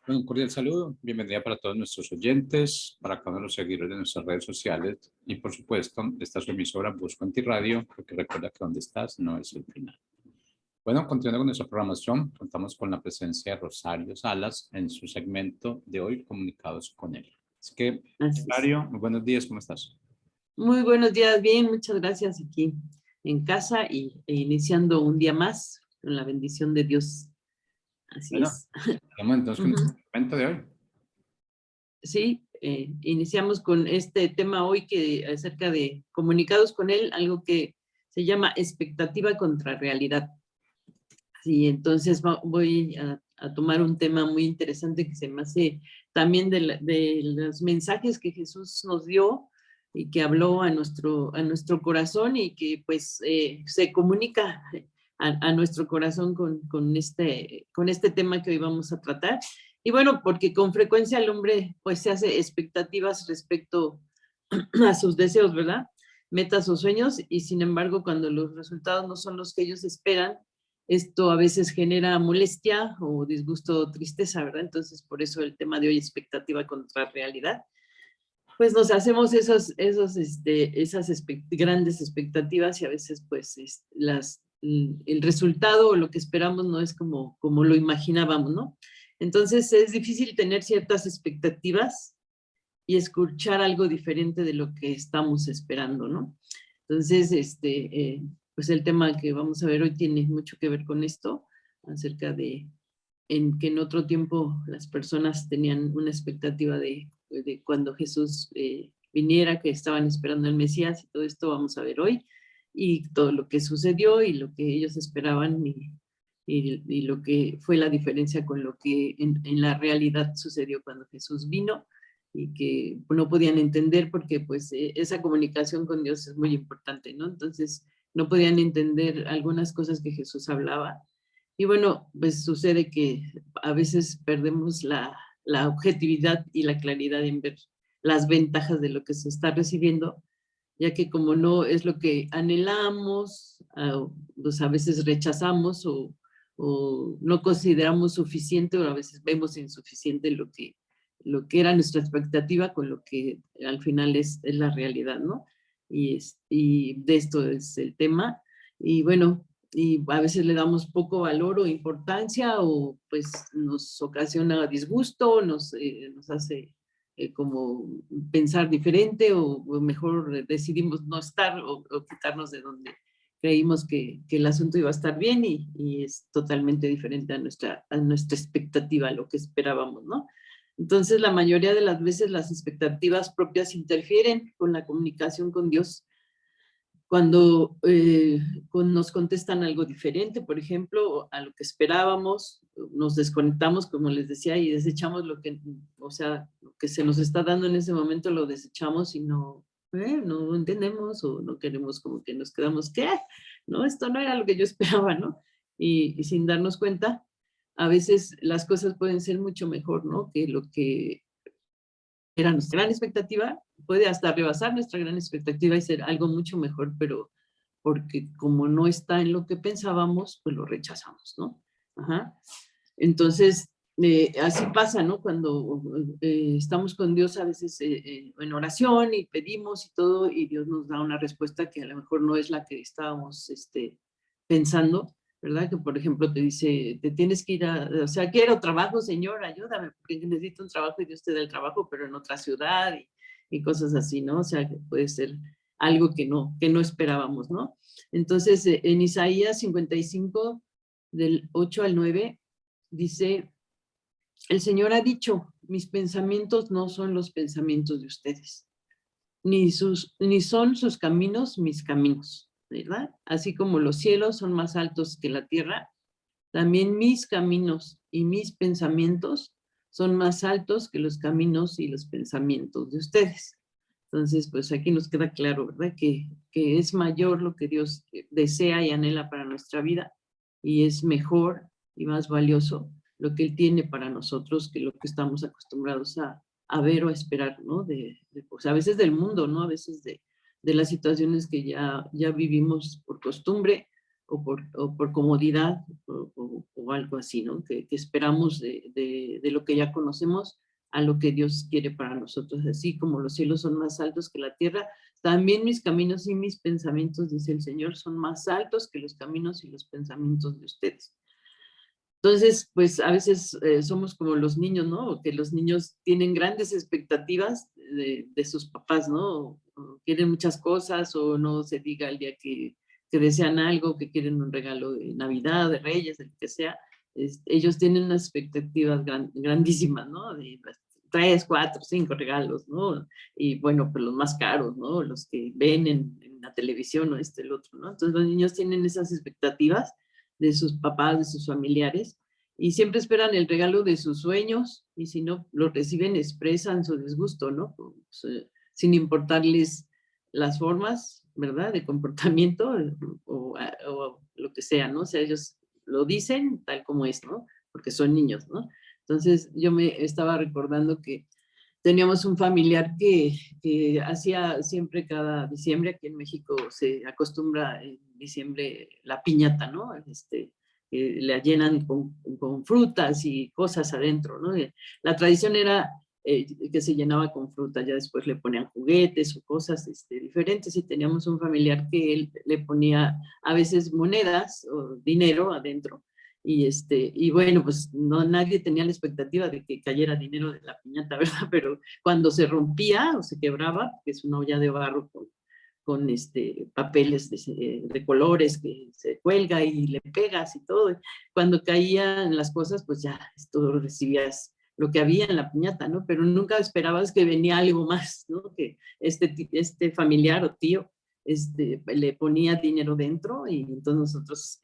Bueno, un cordial saludo, bienvenida para todos nuestros oyentes, para cada uno de los seguidores de nuestras redes sociales y por supuesto, esta es su emisora Busco Antiradio, porque recuerda que donde estás no es el final. Bueno, continuando con nuestra programación, contamos con la presencia de Rosario Salas en su segmento de hoy, Comunicados con él. Así que, Así es. Rosario, muy buenos días, ¿cómo estás? Muy buenos días, bien, muchas gracias aquí en casa e iniciando un día más con la bendición de Dios. Así Bueno, es. vamos entonces con Ujú. nuestro segmento de hoy. Sí, iniciamos con este tema hoy que acerca de comunicados con él, algo que se llama expectativa contra realidad. Sí, entonces voy a tomar un tema muy interesante que se me hace también de los mensajes que Jesús nos dio y que habló a nuestro corazón y que pues se comunica a nuestro corazón con este tema que hoy vamos a tratar. Y bueno, porque con frecuencia el hombre pues se hace expectativas respecto a sus deseos, ¿verdad? Metas o sueños, y sin embargo, cuando los resultados no son los que ellos esperan, esto a veces genera molestia o disgusto o tristeza, ¿verdad? Entonces, por eso el tema de hoy, expectativa contra realidad. Pues nos hacemos esas grandes expectativas y a veces pues el resultado o lo que esperamos no es como lo imaginábamos, ¿no? Entonces es difícil tener ciertas expectativas y escuchar algo diferente de lo que estamos esperando, ¿no? Entonces, pues el tema que vamos a ver hoy tiene mucho que ver con esto, acerca de que en otro tiempo las personas tenían una expectativa de cuando Jesús viniera, que estaban esperando el Mesías, y todo esto vamos a ver hoy, y todo lo que sucedió y lo que ellos esperaban y lo que fue la diferencia con lo que en la realidad sucedió cuando Jesús vino y que no podían entender porque pues esa comunicación con Dios es muy importante, ¿no? Entonces no podían entender algunas cosas que Jesús hablaba. Y bueno, pues sucede que a veces perdemos la objetividad y la claridad en ver las ventajas de lo que se está recibiendo, ya que como no es lo que anhelamos, pues a veces rechazamos o no consideramos suficiente, o a veces vemos insuficiente lo que era nuestra expectativa con lo que al final es la realidad, ¿no? Y de esto es el tema. Y bueno, y a veces le damos poco valor o importancia o pues nos ocasiona disgusto, nos hace como pensar diferente o mejor decidimos no estar o quitarnos de donde creímos que el asunto iba a estar bien y es totalmente diferente a nuestra expectativa, a lo que esperábamos, ¿no? Entonces, la mayoría de las veces las expectativas propias interfieren con la comunicación con Dios cuando nos contestan algo diferente, por ejemplo, a lo que esperábamos, nos desconectamos, como les decía, y desechamos o sea, lo que se nos está dando en ese momento lo desechamos y no entendemos o no queremos, como que nos quedamos, ¿qué? No, esto no era lo que yo esperaba, ¿no? Y sin darnos cuenta, a veces las cosas pueden ser mucho mejor, ¿no? Que lo que era nuestra gran expectativa, puede hasta rebasar nuestra gran expectativa y ser algo mucho mejor, pero porque como no está en lo que pensábamos, pues lo rechazamos, ¿no? Ajá. Entonces, así pasa, ¿no? Cuando estamos con Dios a veces en oración y pedimos y todo, y Dios nos da una respuesta que a lo mejor no es la que estábamos pensando, ¿verdad? Que por ejemplo te dice, te tienes que ir o sea, quiero trabajo, Señor, ayúdame, porque necesito un trabajo y Dios te da el trabajo, pero en otra ciudad y cosas así, ¿no? O sea, que puede ser algo que no esperábamos, ¿no? Entonces, en Isaías 55, del 8 al 9, dice, el Señor ha dicho, mis pensamientos no son los pensamientos de ustedes, ni son sus caminos mis caminos, ¿verdad? Así como los cielos son más altos que la tierra, también mis caminos y mis pensamientos son más altos que los caminos y los pensamientos de ustedes. Entonces, pues aquí nos queda claro, ¿verdad? Que es mayor lo que Dios desea y anhela para nuestra vida y es mejor y más valioso lo que Él tiene para nosotros que lo que estamos acostumbrados a ver o a esperar, ¿no? Pues a veces del mundo, ¿no? A veces de las situaciones que ya vivimos por costumbre o por comodidad o algo así, ¿no? Que esperamos de lo que ya conocemos a lo que Dios quiere para nosotros. Así como los cielos son más altos que la tierra, también mis caminos y mis pensamientos, dice el Señor, son más altos que los caminos y los pensamientos de ustedes. Entonces, pues a veces somos como los niños, ¿no? Que los niños tienen grandes expectativas de sus papás, ¿no? O quieren muchas cosas, o no se diga el día que desean algo, que quieren un regalo de Navidad, de Reyes, de lo que sea. Ellos tienen unas expectativas grandísimas, ¿no? De 3, 4, 5 regalos, ¿no? Y bueno, pues los más caros, ¿no? Los que ven en la televisión o el otro, ¿no? Entonces los niños tienen esas expectativas de sus papás, de sus familiares, y siempre esperan el regalo de sus sueños, y si no lo reciben, expresan su disgusto, ¿no? Pues, sin importarles las formas, ¿verdad?, de comportamiento o lo que sea, ¿no? O sea, ellos lo dicen tal como es, ¿no? Porque son niños, ¿no? Entonces, yo me estaba recordando que teníamos un familiar que hacía siempre cada diciembre, aquí en México se acostumbra en diciembre la piñata, ¿no? La llenan con frutas y cosas adentro, ¿no? La tradición era que se llenaba con fruta, ya después le ponían juguetes o cosas diferentes, y teníamos un familiar que él le ponía a veces monedas o dinero adentro. Y bueno, pues no, nadie tenía la expectativa de que cayera dinero de la piñata, ¿verdad? Pero cuando se rompía o se quebraba, que es una olla de barro con papeles de colores que se cuelga y le pegas y todo, cuando caían las cosas, pues ya tú recibías lo que había en la piñata, ¿no? Pero nunca esperabas que venía algo más, ¿no? Que este familiar o tío le ponía dinero dentro, y entonces nosotros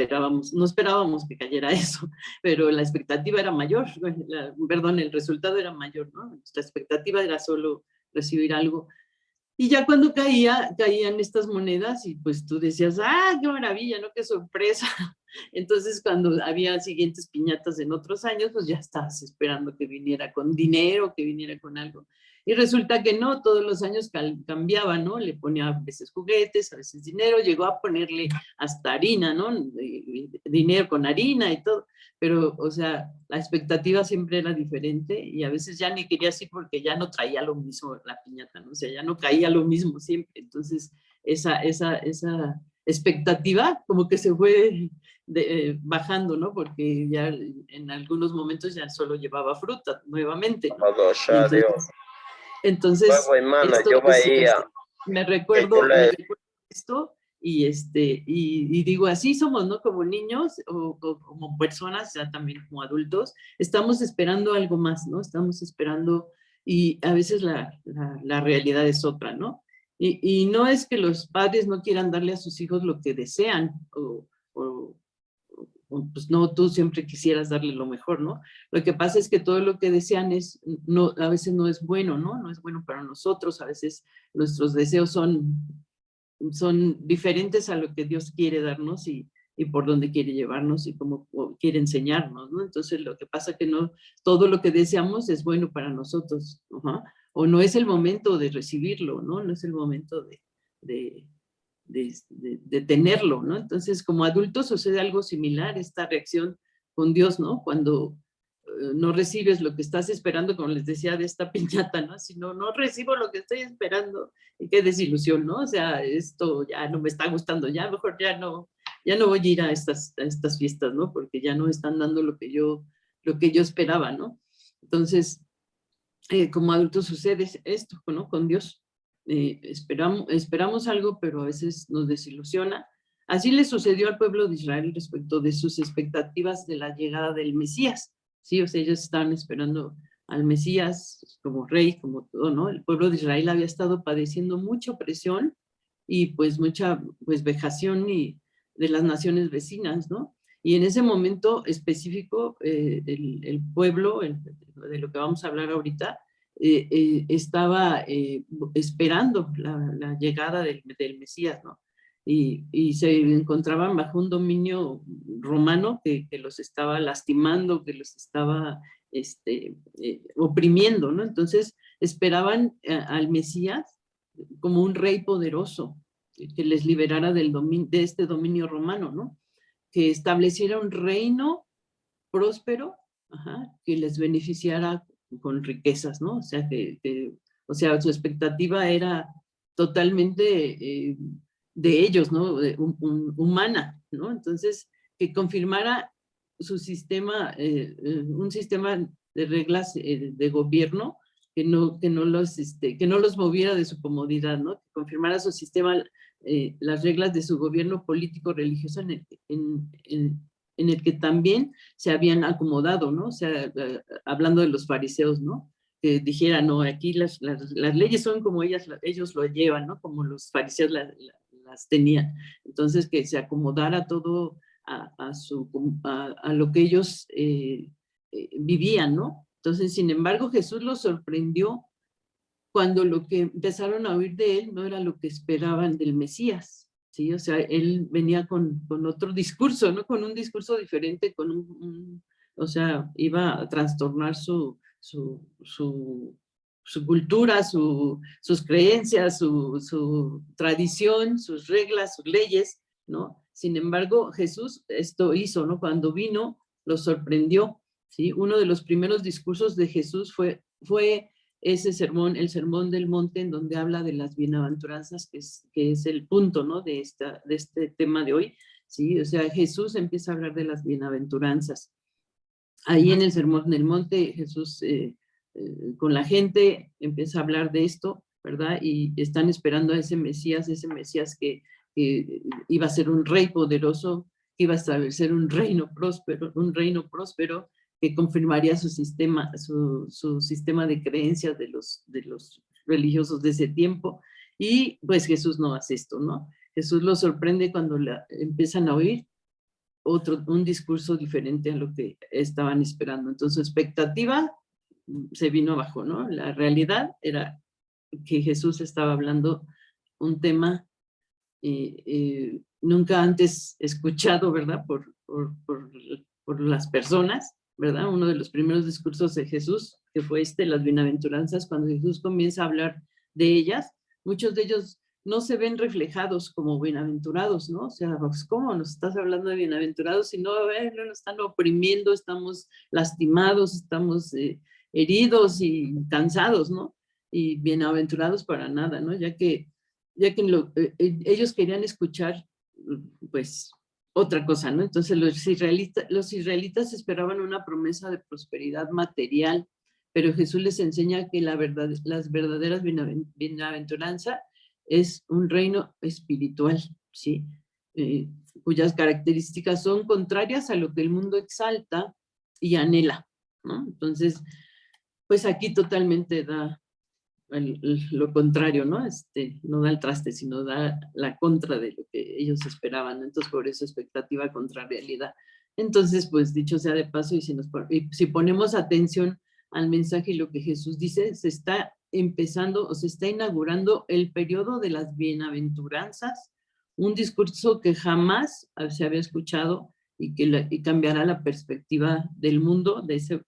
no esperábamos que cayera eso, pero la expectativa era mayor, perdón, el resultado era mayor, ¿no? Nuestra expectativa era solo recibir algo. Y ya cuando caían estas monedas, y pues tú decías, ¡ah, qué maravilla!, ¿no? ¡Qué sorpresa! Entonces, cuando había siguientes piñatas en otros años, pues ya estabas esperando que viniera con dinero, que viniera con algo. Y resulta que no, todos los años cambiaba, ¿no? Le ponía a veces juguetes, a veces dinero, llegó a ponerle hasta harina, ¿no? Dinero con harina y todo. Pero, o sea, la expectativa siempre era diferente, y a veces ya ni quería así porque ya no traía lo mismo la piñata, ¿no? O sea, ya no caía lo mismo siempre. Entonces, esa expectativa como que se fue bajando, ¿no? Porque ya en algunos momentos ya solo llevaba fruta nuevamente, ¿no? Y entonces Luego, hermana, esto yo veía me recuerdo esto, y digo, así somos, ¿no? Como niños o como personas, ya también como adultos, estamos esperando algo más, ¿no? Estamos esperando, y a veces la realidad es otra, ¿no? Y no es que los padres no quieran darle a sus hijos lo que desean, o pues no, tú siempre quisieras darle lo mejor, ¿no? Lo que pasa es que todo lo que desean no, a veces no es bueno, ¿no? No es bueno para nosotros, a veces nuestros deseos son diferentes a lo que Dios quiere darnos, y por dónde quiere llevarnos y cómo quiere enseñarnos, ¿no? Entonces lo que pasa es que no todo lo que deseamos es bueno para nosotros, o no es el momento de recibirlo, ¿no? No es el momento de tenerlo, ¿no? Entonces, como adultos sucede algo similar, esta reacción con Dios, ¿no? Cuando no recibes lo que estás esperando, como les decía de esta piñata, ¿no? Si no recibo lo que estoy esperando, y qué desilusión, ¿no? O sea, esto ya no me está gustando, ya mejor ya no voy a ir a estas fiestas, ¿no? Porque ya no están dando lo que yo esperaba, ¿no? Entonces, como adultos sucede esto, ¿no? Con Dios. Esperamos algo, pero a veces nos desilusiona. Así le sucedió al pueblo de Israel respecto de sus expectativas de la llegada del Mesías, ¿sí? O sea, ellos estaban esperando al Mesías como rey, como todo, ¿no? El pueblo de Israel había estado padeciendo mucha opresión y pues mucha vejación de las naciones vecinas, ¿no? Y en ese momento específico, el pueblo, de lo que vamos a hablar ahorita, estaba esperando la llegada del Mesías, ¿no? Y se encontraban bajo un dominio romano que los estaba lastimando, que los estaba oprimiendo, ¿no? Entonces esperaban al Mesías como un rey poderoso que les liberara de este dominio romano, ¿no? que estableciera un reino próspero, que les beneficiara con riquezas, ¿no? O sea, o sea, su expectativa era totalmente de ellos, ¿no? Humana, ¿no? Entonces, que confirmara su sistema, un sistema de reglas de gobierno que no los moviera de su comodidad, ¿no? Que confirmara su sistema, las reglas de su gobierno político religioso en el que también se habían acomodado, ¿no? O sea, hablando de los fariseos, ¿no? Que dijera, no, aquí las leyes son como ellos lo llevan, ¿no? Como los fariseos las tenían. Entonces, que se acomodara todo a lo que ellos vivían, ¿no? Entonces, sin embargo, Jesús los sorprendió cuando lo que empezaron a oír de él no era lo que esperaban del Mesías, ¿sí? O sea, él venía con otro discurso, ¿no? Con un discurso diferente, o sea, iba a trastornar su cultura, sus creencias, su tradición, sus reglas, sus leyes, ¿no? Sin embargo, Jesús esto hizo, ¿no? Cuando vino, lo sorprendió, ¿sí? Uno de los primeros discursos de Jesús fue ese sermón, el sermón del monte, en donde habla de las bienaventuranzas, que es el punto, ¿no? de este tema de hoy, ¿sí? O sea, Jesús empieza a hablar de las bienaventuranzas. Ahí en el sermón del monte, Jesús con la gente empieza a hablar de esto, ¿verdad? Y están esperando a ese Mesías que iba a ser un rey poderoso, que iba a establecer un reino próspero, que confirmaría su sistema de creencias de los religiosos de ese tiempo. Y pues Jesús no hace esto, ¿no? Jesús los sorprende cuando empiezan a oír un discurso diferente a lo que estaban esperando. Entonces, su expectativa se vino abajo, ¿no? La realidad era que Jesús estaba hablando un tema nunca antes escuchado, ¿verdad? Por las personas, ¿verdad? Uno de los primeros discursos de Jesús, que fue las bienaventuranzas, cuando Jesús comienza a hablar de ellas, muchos de ellos no se ven reflejados como bienaventurados, ¿no? O sea, pues, ¿cómo nos estás hablando de bienaventurados si no nos están oprimiendo, estamos lastimados, estamos heridos y cansados, ¿no? Y bienaventurados para nada, ¿no? Ya que ellos querían escuchar, pues, otra cosa, ¿no? Entonces los israelitas esperaban una promesa de prosperidad material, pero Jesús les enseña que las verdaderas bienaventuranzas es un reino espiritual, ¿sí? Cuyas características son contrarias a lo que el mundo exalta y anhela, ¿no? Entonces, pues aquí totalmente da lo contrario, ¿no? No da el traste, sino da la contra de lo que ellos esperaban. Entonces, por eso expectativa contra realidad. Entonces, pues, dicho sea de paso, y si ponemos atención al mensaje y lo que Jesús dice, se está empezando o se está inaugurando el periodo de las bienaventuranzas, un discurso que jamás se había escuchado y que cambiará la perspectiva del mundo de ese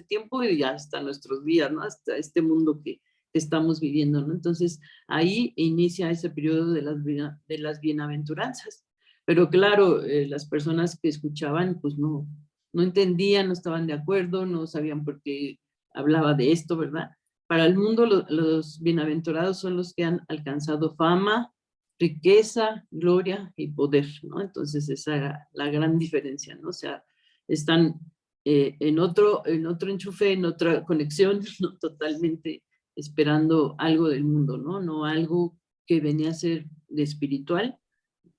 tiempo y hasta nuestros días, ¿no? Hasta este mundo que estamos viviendo, ¿no? Entonces, ahí inicia ese periodo de las bienaventuranzas. Pero claro, las personas que escuchaban, pues no entendían, no estaban de acuerdo, no sabían por qué hablaba de esto, ¿verdad? Para el mundo, los bienaventurados son los que han alcanzado fama, riqueza, gloria y poder, ¿no? Entonces, esa era la gran diferencia, ¿no? O sea, están en otro enchufe, en otra conexión, ¿no? Totalmente esperando algo del mundo, ¿no? No algo que venía a ser de espiritual,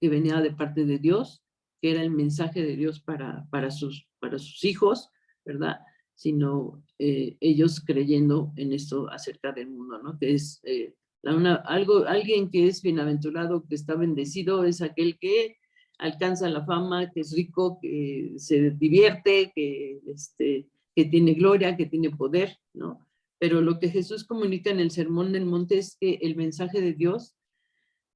que venía de parte de Dios, que era el mensaje de Dios para sus hijos, ¿verdad? Sino ellos creyendo en esto acerca del mundo, ¿no? Que es alguien que es bienaventurado, que está bendecido, es aquel que alcanza la fama, que es rico, que se divierte, que tiene gloria, que tiene poder, ¿no? Pero lo que Jesús comunica en el Sermón del Monte es que el mensaje de Dios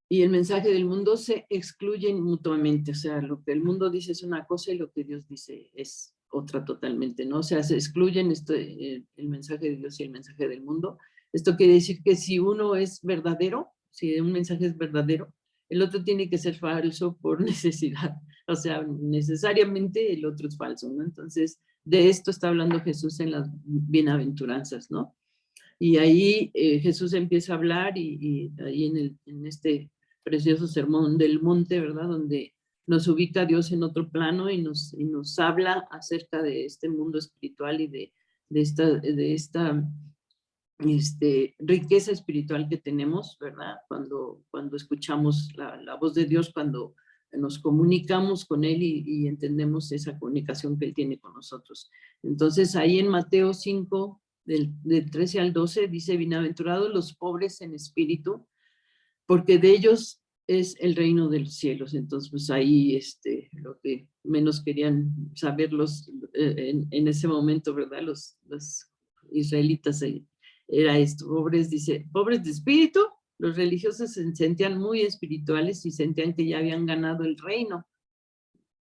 y el mensaje del mundo se excluyen mutuamente. O sea, lo que el mundo dice es una cosa y lo que Dios dice es otra totalmente, ¿no? O sea, se excluyen el mensaje de Dios y el mensaje del mundo. Esto quiere decir que si uno es verdadero, si un mensaje es verdadero, el otro tiene que ser falso por necesidad, O sea, necesariamente el otro es falso, ¿no? Entonces, de esto está hablando Jesús en las bienaventuranzas, ¿no? Y ahí Jesús empieza a hablar y ahí en este precioso sermón del monte, ¿verdad? Donde nos ubica Dios en otro plano y nos habla acerca de este mundo espiritual y de esta riqueza espiritual que tenemos, ¿verdad? Cuando escuchamos la voz de Dios, cuando nos comunicamos con Él y entendemos esa comunicación que Él tiene con nosotros. Entonces, ahí en Mateo 5, del 13 al 12, dice, bienaventurados los pobres en espíritu, porque de ellos es el reino de los cielos. Entonces, pues ahí lo que menos querían saber en ese momento, ¿verdad? Los israelitas era esto, pobres, dice, pobres de espíritu. Los religiosos se sentían muy espirituales y sentían que ya habían ganado el reino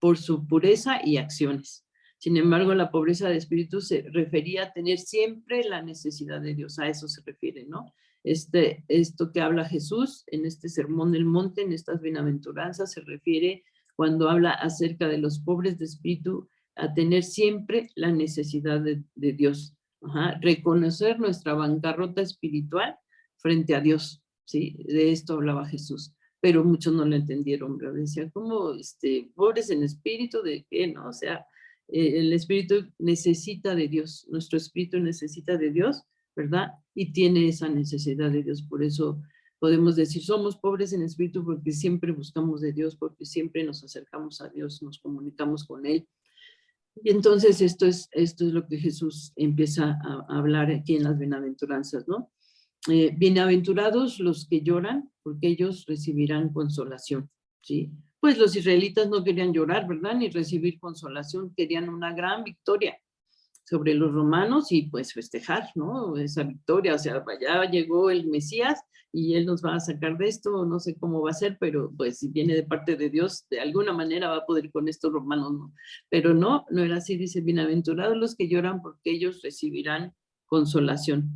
por su pureza y acciones. Sin embargo, la pobreza de espíritu se refería a tener siempre la necesidad de Dios, a eso se refiere, ¿no? Esto que habla Jesús en este sermón del monte, en estas bienaventuranzas, se refiere cuando habla acerca de los pobres de espíritu, a tener siempre la necesidad de Dios. Ajá. Reconocer nuestra bancarrota espiritual frente a Dios, ¿sí? De esto hablaba Jesús. Pero muchos no lo entendieron, ¿verdad? Decían, ¿cómo pobres en espíritu? ¿De qué? ¿No? O sea, el espíritu necesita de Dios, nuestro espíritu necesita de Dios, ¿verdad? Y tiene esa necesidad de Dios, por eso podemos decir, somos pobres en espíritu porque siempre buscamos de Dios, porque siempre nos acercamos a Dios, nos comunicamos con Él. Y entonces esto es lo que Jesús empieza a hablar aquí en las bienaventuranzas, ¿no? Bienaventurados los que lloran, porque ellos recibirán consolación, ¿sí? Pues los israelitas no querían llorar, ¿verdad? Ni recibir consolación, querían una gran victoria sobre los romanos y pues festejar, ¿no? Esa victoria, o sea, ya llegó el Mesías y Él nos va a sacar de esto, no sé cómo va a ser, pero pues si viene de parte de Dios, de alguna manera va a poder con estos romanos, ¿no? Pero no era así, dice, bienaventurados los que lloran porque ellos recibirán consolación.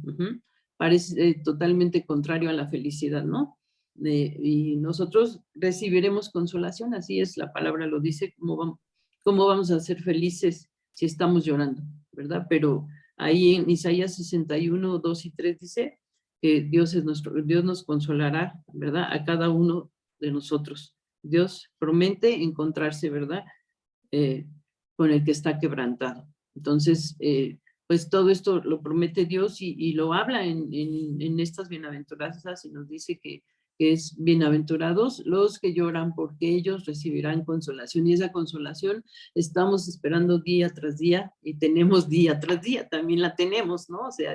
Parece totalmente contrario a la felicidad, ¿no? Y nosotros recibiremos consolación, así es, la palabra lo dice, cómo vamos a ser felices si estamos llorando, ¿verdad? Pero ahí en Isaías 61, 2 y 3 dice que Dios nos consolará, ¿verdad? A cada uno de nosotros. Dios promete encontrarse, ¿verdad? Con el que está quebrantado. Entonces, pues todo esto lo promete Dios y lo habla en estas bienaventuranzas y nos dice que es bienaventurados los que lloran porque ellos recibirán consolación y esa consolación estamos esperando día tras día y tenemos día tras día, también la tenemos, ¿no? O sea,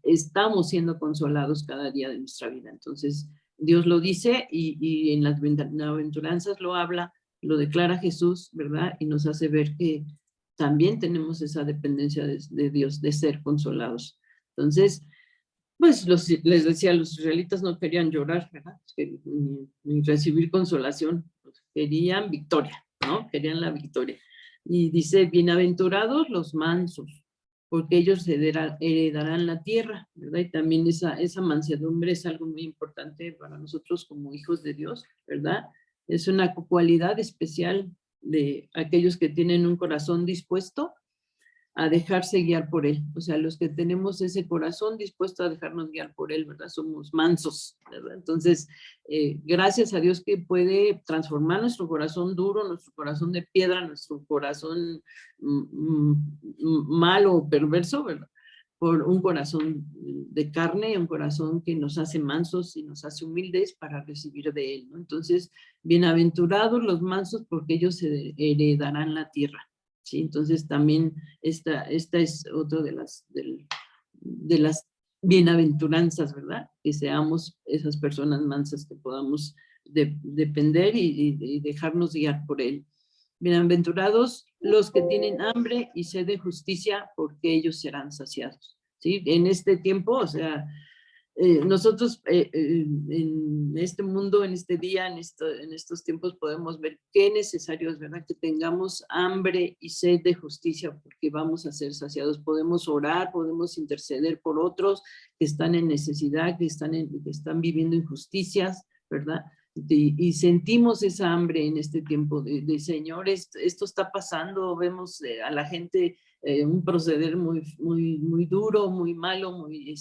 estamos siendo consolados cada día de nuestra vida. Entonces, Dios lo dice y en las bienaventuranzas lo habla, lo declara Jesús, ¿verdad? Y nos hace ver que también tenemos esa dependencia de Dios, de ser consolados. Entonces, pues les decía, los israelitas no querían llorar, ¿verdad? Ni recibir consolación, pues querían victoria, ¿no? Querían la victoria. Y dice, bienaventurados los mansos, porque ellos heredarán la tierra, ¿verdad? Y también esa mansedumbre es algo muy importante para nosotros como hijos de Dios, ¿verdad? Es una cualidad especial de aquellos que tienen un corazón dispuesto a dejarse guiar por Él. O sea, los que tenemos ese corazón dispuesto a dejarnos guiar por Él, ¿verdad? Somos mansos, ¿verdad? Entonces, gracias a Dios que puede transformar nuestro corazón duro, nuestro corazón de piedra, nuestro corazón malo o perverso, ¿verdad? Por un corazón de carne, un corazón que nos hace mansos y nos hace humildes para recibir de Él, ¿no? Entonces, bienaventurados los mansos porque ellos heredarán la tierra. ¿Sí? Entonces también esta es otra de las bienaventuranzas, ¿verdad? Que seamos esas personas mansas que podamos depender y dejarnos guiar por Él. Bienaventurados los que tienen hambre y sed de justicia, porque ellos serán saciados. ¿Sí? En este tiempo, o sea, nosotros en este mundo, en este día, en estos tiempos podemos ver qué necesario es, ¿verdad? Que tengamos hambre y sed de justicia porque vamos a ser saciados. Podemos orar, podemos interceder por otros que están en necesidad, que están viviendo injusticias, ¿verdad? Y sentimos esa hambre en este tiempo de Señor, esto está pasando, vemos a la gente un proceder muy duro, muy malo, muy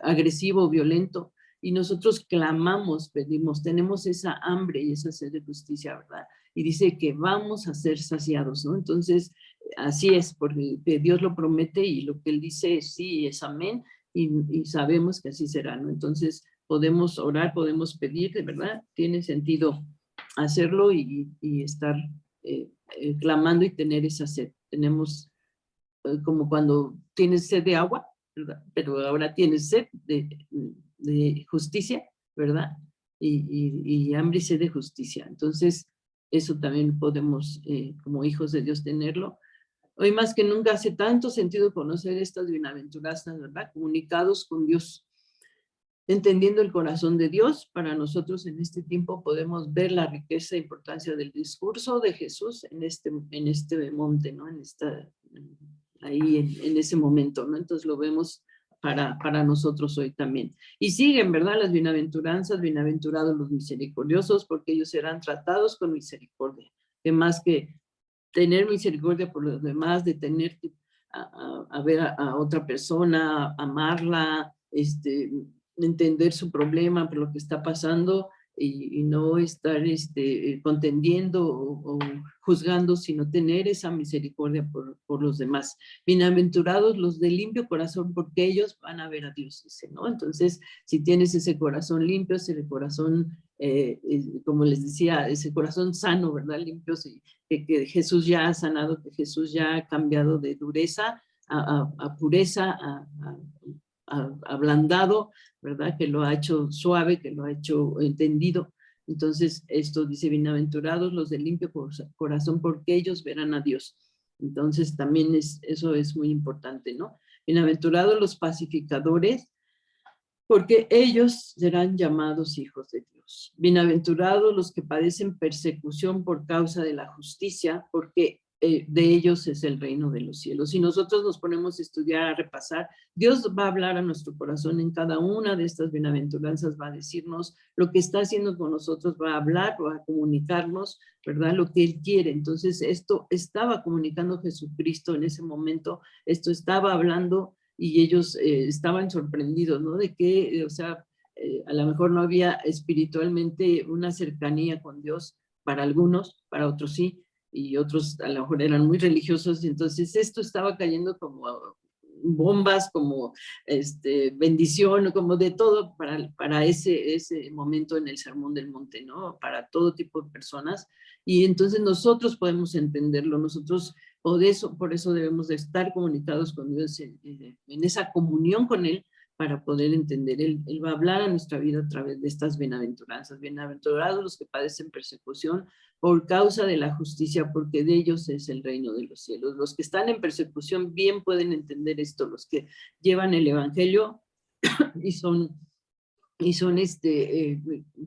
agresivo, violento, y nosotros clamamos, pedimos, tenemos esa hambre y esa sed de justicia, ¿verdad? Y dice que vamos a ser saciados, ¿no? Entonces, así es, porque Dios lo promete y lo que Él dice es sí, es amén, y sabemos que así será, ¿no? Entonces, podemos orar, podemos pedir, de verdad, tiene sentido hacerlo y estar clamando y tener esa sed. Tenemos como cuando tienes sed de agua, ¿verdad? Pero ahora tienes sed de justicia, ¿verdad? Y hambre y sed de justicia. Entonces, eso también podemos, como hijos de Dios, tenerlo. Hoy más que nunca hace tanto sentido conocer estas bienaventuranzas, ¿verdad? Comunicados con Dios, entendiendo el corazón de Dios. Para nosotros en este tiempo podemos ver la riqueza e importancia del discurso de Jesús en este monte, ¿no? Ahí en ese momento, ¿no? Entonces lo vemos para nosotros hoy también. Y siguen, ¿verdad? Las bienaventuranzas, bienaventurados los misericordiosos, porque ellos serán tratados con misericordia. Que más que tener misericordia por los demás, de tener que a ver a otra persona, amarla, entender su problema, por lo que está pasando, y no estar contendiendo o juzgando, sino tener esa misericordia por los demás. Bienaventurados los de limpio corazón, porque ellos van a ver a Dios, dice, ¿no? Entonces, si tienes ese corazón limpio, ese corazón, como les decía, ese corazón sano, ¿verdad? Limpio, sí, que Jesús ya ha sanado, que Jesús ya ha cambiado de dureza a pureza, ablandado, ¿verdad? Que lo ha hecho suave, que lo ha hecho entendido. Entonces, esto dice, bienaventurados los de limpio corazón, porque ellos verán a Dios. Entonces, también eso es muy importante, ¿no? Bienaventurados los pacificadores, porque ellos serán llamados hijos de Dios. Bienaventurados los que padecen persecución por causa de la justicia, porque de ellos es el reino de los cielos. Si nosotros nos ponemos a estudiar, a repasar, Dios va a hablar a nuestro corazón en cada una de estas bienaventuranzas, va a decirnos lo que está haciendo con nosotros, va a hablar, va a comunicarnos, ¿verdad? Lo que Él quiere. Entonces, esto estaba comunicando Jesucristo en ese momento, esto estaba hablando, y ellos estaban sorprendidos, ¿no? De que, o sea, a lo mejor no había espiritualmente una cercanía con Dios para algunos, para otros sí, y otros a lo mejor eran muy religiosos, y entonces esto estaba cayendo como bombas, como bendición, como de todo para ese momento en el Sermón del Monte, ¿no? Para todo tipo de personas, y entonces nosotros podemos entenderlo, nosotros por eso debemos de estar comunicados con Dios en esa comunión con Él, para poder entender. Él va a hablar a nuestra vida a través de estas bienaventuranzas. Bienaventurados los que padecen persecución por causa de la justicia, porque de ellos es el reino de los cielos. Los que están en persecución bien pueden entender esto, los que llevan el evangelio y son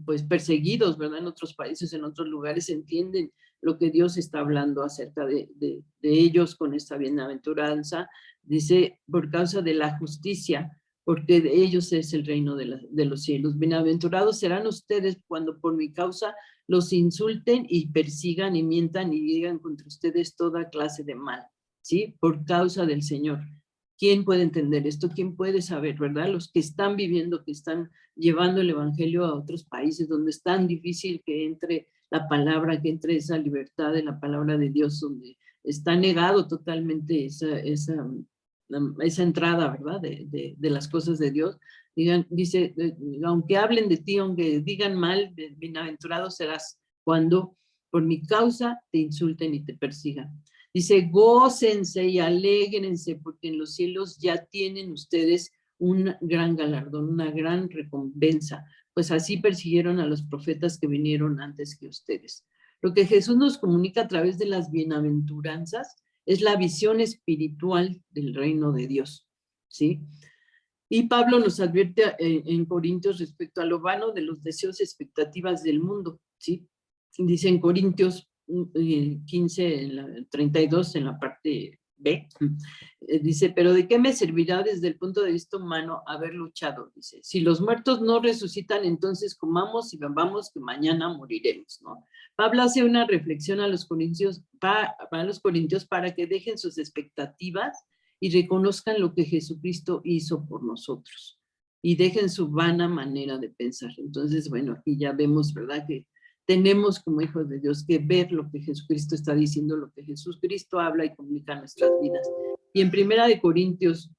pues perseguidos, ¿verdad? En otros países, en otros lugares, entienden lo que Dios está hablando acerca de ellos con esta bienaventuranza. Dice, por causa de la justicia, porque de ellos es el reino de los cielos. Bienaventurados serán ustedes cuando por mi causa los insulten y persigan y mientan y digan contra ustedes toda clase de mal, ¿sí? Por causa del Señor. ¿Quién puede entender esto? ¿Quién puede saber, verdad? Los que están viviendo, que están llevando el evangelio a otros países donde es tan difícil que entre la palabra, que entre esa libertad de la palabra de Dios, donde está negado totalmente esa entrada, ¿verdad? De las cosas de Dios. Dice, aunque hablen de ti, aunque digan mal, bienaventurado serás cuando por mi causa te insulten y te persigan. Dice, gócense y alégrense, porque en los cielos ya tienen ustedes un gran galardón, una gran recompensa, pues así persiguieron a los profetas que vinieron antes que ustedes. Lo que Jesús nos comunica a través de las bienaventuranzas es la visión espiritual del reino de Dios, ¿sí? Y Pablo nos advierte en Corintios respecto a lo vano de los deseos y expectativas del mundo, ¿sí? Dice en Corintios 15, 32, en la parte B, dice, pero ¿de qué me servirá desde el punto de vista humano haber luchado? Dice, si los muertos no resucitan, entonces comamos y bebamos que mañana moriremos, ¿no? Pablo hace una reflexión a los corintios, para los corintios para que dejen sus expectativas y reconozcan lo que Jesucristo hizo por nosotros y dejen su vana manera de pensar. Entonces, bueno, aquí ya vemos, ¿verdad?, que tenemos como hijos de Dios que ver lo que Jesucristo está diciendo, lo que Jesucristo habla y comunica en nuestras vidas. Y en 1 Corintios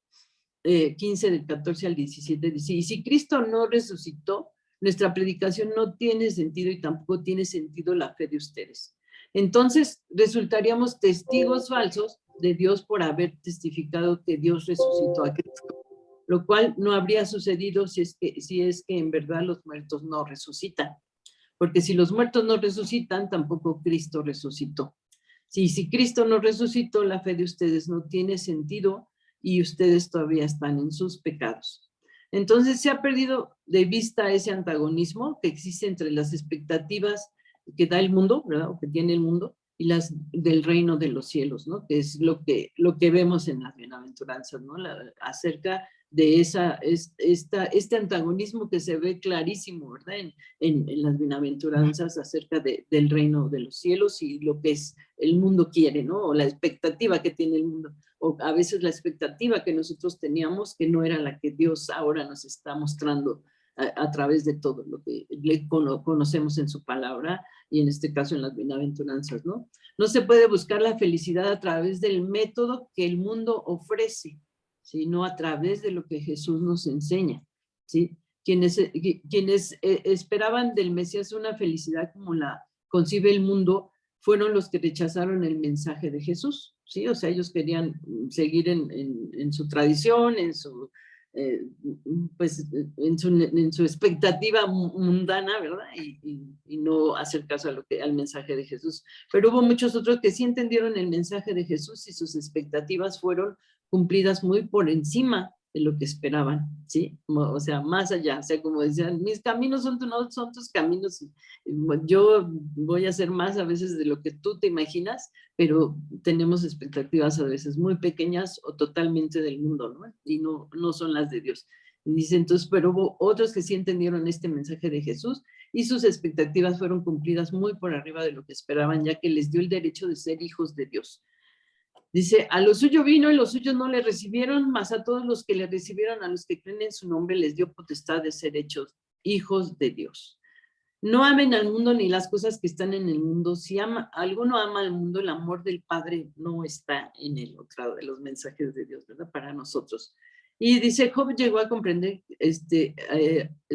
15, del 14 al 17, dice, y si Cristo no resucitó, nuestra predicación no tiene sentido y tampoco tiene sentido la fe de ustedes. Entonces, resultaríamos testigos falsos de Dios por haber testificado que Dios resucitó a Cristo, lo cual no habría sucedido si es que en verdad los muertos no resucitan. Porque si los muertos no resucitan, tampoco Cristo resucitó. Si Cristo no resucitó, la fe de ustedes no tiene sentido y ustedes todavía están en sus pecados. Entonces se ha perdido de vista ese antagonismo que existe entre las expectativas que da el mundo, ¿verdad?, o que tiene el mundo, y las del reino de los cielos, ¿no?, que es lo que vemos en las bienaventuranzas, ¿no?, acerca de este antagonismo que se ve clarísimo, ¿verdad?, en las bienaventuranzas acerca del reino de los cielos y lo que es el mundo quiere, ¿no?, o la expectativa que tiene el mundo, o a veces la expectativa que nosotros teníamos que no era la que Dios ahora nos está mostrando a través de todo lo que le conocemos en su palabra y en este caso en las bienaventuranzas, ¿no? No se puede buscar la felicidad a través del método que el mundo ofrece, sino a través de lo que Jesús nos enseña, ¿sí? Quienes esperaban del Mesías una felicidad como la concibe el mundo, fueron los que rechazaron el mensaje de Jesús, ¿sí? O sea, ellos querían seguir en su tradición, pues, en su expectativa mundana, ¿verdad? Y no hacer caso al mensaje de Jesús. Pero hubo muchos otros que sí entendieron el mensaje de Jesús y sus expectativas fueron cumplidas muy por encima de lo que esperaban, ¿sí? O sea, más allá, o sea, como decían, mis caminos no son tus caminos, yo voy a hacer más a veces de lo que tú te imaginas, pero tenemos expectativas a veces muy pequeñas o totalmente del mundo, ¿no? Y no son las de Dios. Y dice, entonces, pero hubo otros que sí entendieron este mensaje de Jesús y sus expectativas fueron cumplidas muy por arriba de lo que esperaban, ya que les dio el derecho de ser hijos de Dios. Dice, a lo suyo vino y los suyos no le recibieron, mas a todos los que le recibieron, a los que creen en su nombre, les dio potestad de ser hechos hijos de Dios. No amen al mundo ni las cosas que están en el mundo. Si alguno ama al mundo, el amor del Padre no está en él. Otro de los mensajes de Dios, ¿verdad?, para nosotros. Y dice, Job llegó a comprender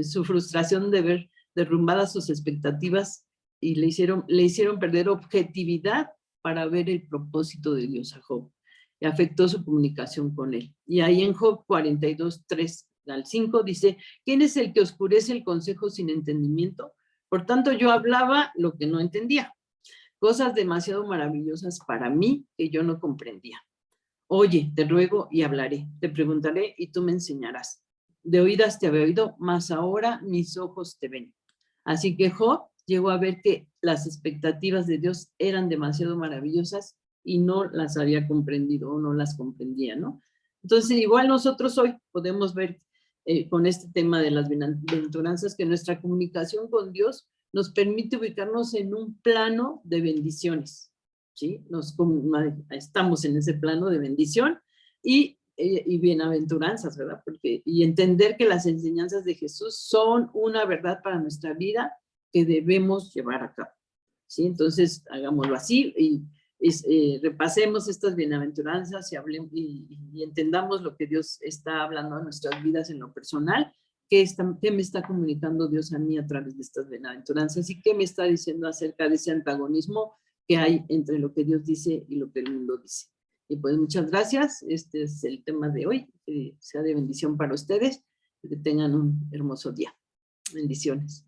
su frustración de ver derrumbadas sus expectativas y le hicieron perder objetividad para ver el propósito de Dios a Job. Y afectó su comunicación con él. Y ahí en Job 42, 3 al 5 dice, ¿quién es el que oscurece el consejo sin entendimiento? Por tanto, yo hablaba lo que no entendía, cosas demasiado maravillosas para mí que yo no comprendía. Oye, te ruego y hablaré, te preguntaré y tú me enseñarás. De oídas te había oído, mas ahora mis ojos te ven. Así que Job llegó a ver que las expectativas de Dios eran demasiado maravillosas y no las había comprendido o no las comprendía, ¿no? Entonces, igual nosotros hoy podemos ver con este tema de las bienaventuranzas que nuestra comunicación con Dios nos permite ubicarnos en un plano de bendiciones, ¿sí? Estamos en ese plano de bendición y bienaventuranzas, ¿verdad? Y entender que las enseñanzas de Jesús son una verdad para nuestra vida que debemos llevar a cabo, ¿sí? Entonces, hagámoslo así y repasemos estas bienaventuranzas y entendamos lo que Dios está hablando a nuestras vidas en lo personal, qué me está comunicando Dios a mí a través de estas bienaventuranzas y qué me está diciendo acerca de ese antagonismo que hay entre lo que Dios dice y lo que el mundo dice. Y pues muchas gracias, este es el tema de hoy, que sea de bendición para ustedes, que tengan un hermoso día. Bendiciones.